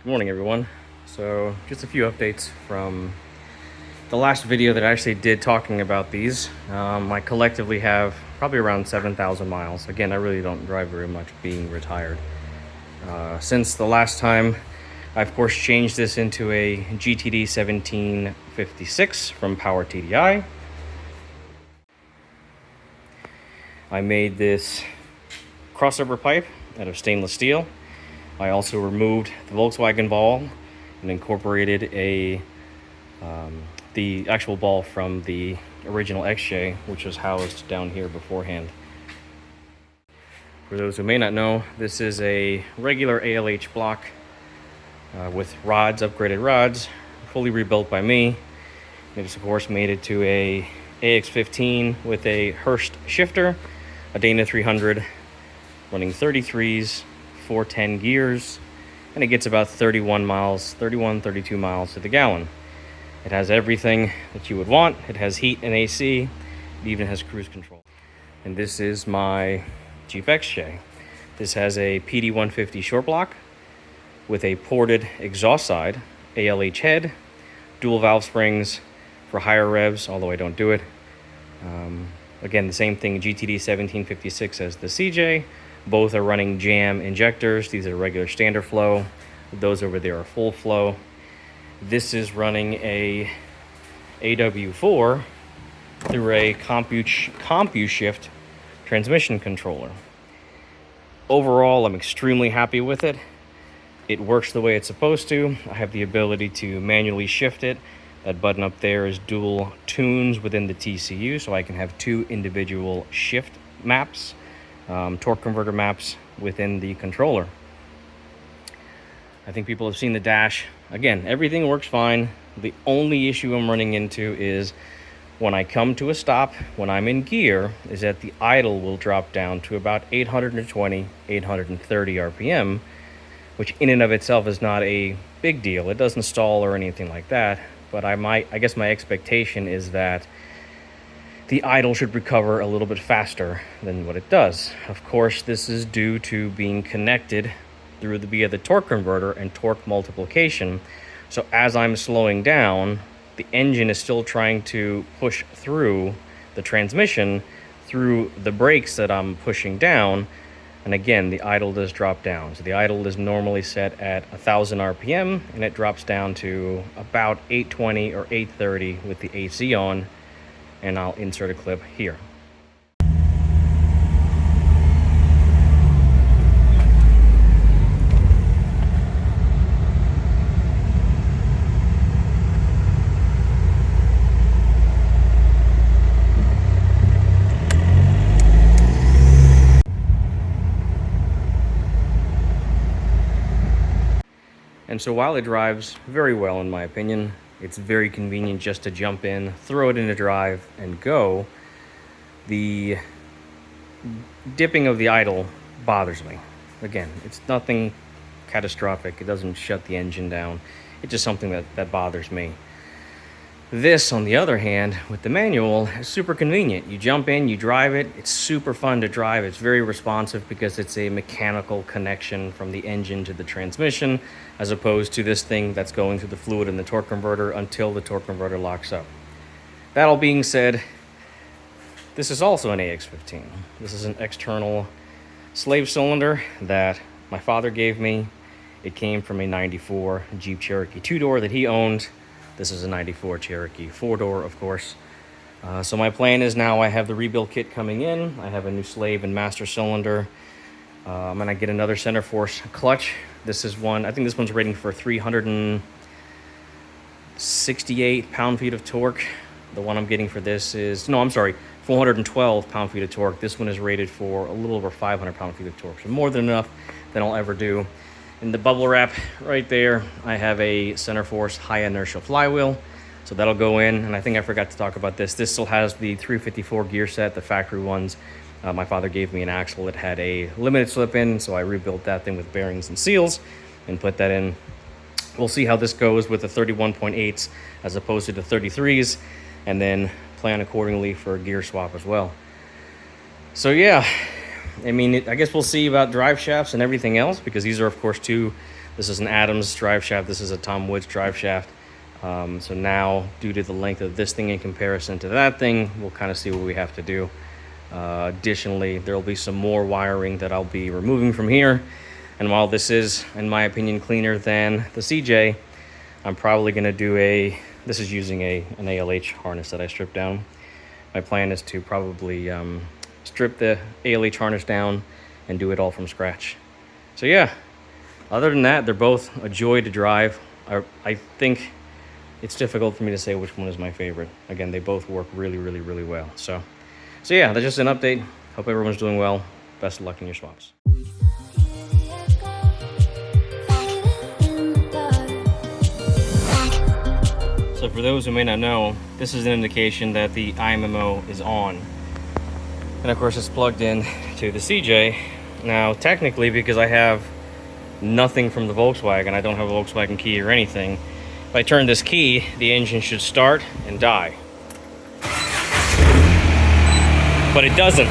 Morning, everyone. So just a few updates from the last video that I actually did talking about these. I collectively have probably around 7,000 miles. Again, I really don't drive very much being retired. Since the last time, I of course changed this into a GTD 1756 from Power TDI. I made this crossover pipe out of stainless steel. I also removed the Volkswagen ball and incorporated the actual ball from the original XJ, which was housed down here beforehand. For those who may not know, this is a regular ALH block with rods, upgraded rods, fully rebuilt by me. It is of course made it to a AX15 with a Hurst shifter, a Dana 300, running 33s, 410 gears, and it gets about 32 miles to the gallon. It has everything that you would want. It has heat and AC. It even has cruise control. And this is my Jeep XJ. This has a PD150 short block with a ported exhaust side, ALH head, dual valve springs for higher revs, although I don't do it. Again, the same thing, GTD 1756 as the CJ. Both are running jam injectors. These are regular standard flow. Those over there are full flow. This is running a AW4 through a CompuShift transmission controller. Overall, I'm extremely happy with it. It works the way it's supposed to. I have the ability to manually shift it. That button up there is dual tunes within the TCU, so I can have two individual shift maps. Torque converter maps within the controller. I think people have seen the dash. Again, everything works fine. The only issue I'm running into is when I come to a stop, when I'm in gear, is that the idle will drop down to about 820, 830 RPM, which in and of itself is not a big deal. It doesn't stall or anything like that, but I guess my expectation is that the idle should recover a little bit faster than what it does. Of course, this is due to being connected via the torque converter and torque multiplication. So as I'm slowing down, the engine is still trying to push through the transmission through the brakes that I'm pushing down. And again, the idle does drop down. So the idle is normally set at 1,000 RPM, and it drops down to about 820 or 830 with the AC on. And I'll insert a clip here. And so while it drives very well, in my opinion, it's very convenient just to jump in, throw it into drive, and go. The dipping of the idle bothers me. Again, it's nothing catastrophic. It doesn't shut the engine down. It's just something that bothers me. This, on the other hand, with the manual, is super convenient. You jump in, you drive it. It's super fun to drive. It's very responsive because it's a mechanical connection from the engine to the transmission, as opposed to this thing that's going through the fluid in the torque converter until the torque converter locks up. That all being said, this is also an AX15. This is an external slave cylinder that my father gave me. It came from a 94 Jeep Cherokee 2-door that he owned. This is a 94 Cherokee 4-door, of course. So my plan is now I have the rebuild kit coming in. I have a new slave and master cylinder. And I get another center force clutch. This is one, I think this one's rating for 368 pound-feet of torque. The one I'm getting for this is, 412 pound-feet of torque. This one is rated for a little over 500 pound-feet of torque. So more than enough than I'll ever do. In the bubble wrap right there, I have a center force high inertial flywheel. So that'll go in, and I think I forgot to talk about this. This still has the 354 gear set, the factory ones. My father gave me an axle that had a limited slip in, so I rebuilt that thing with bearings and seals and put that in. We'll see how this goes with the 31.8s as opposed to the 33s, and then plan accordingly for a gear swap as well. So yeah, I mean, I guess we'll see about drive shafts and everything else, because these are, of course, two This is an Adams drive shaft. This is a Tom Woods drive shaft. So now, due to the length of this thing in comparison to that thing, we'll kind of see what we have to do. Additionally, there will be some more wiring that I'll be removing from here. And while this is, in my opinion, cleaner than the CJ, I'm probably going to do this is using an ALH harness that I stripped down. My plan is to probably strip the ALH harness down and do it all from scratch. So yeah, other than that, they're both a joy to drive. I think it's difficult for me to say which one is my favorite. Again, they both work really, really, really well. So yeah, that's just an update. Hope everyone's doing well. Best of luck in your swaps. So for those who may not know, this is an indication that the IMMO is on. And of course it's plugged in to the CJ. Now technically, because I have nothing from the Volkswagen, I don't have a Volkswagen key or anything, if I turn this key, the engine should start and die. But it doesn't.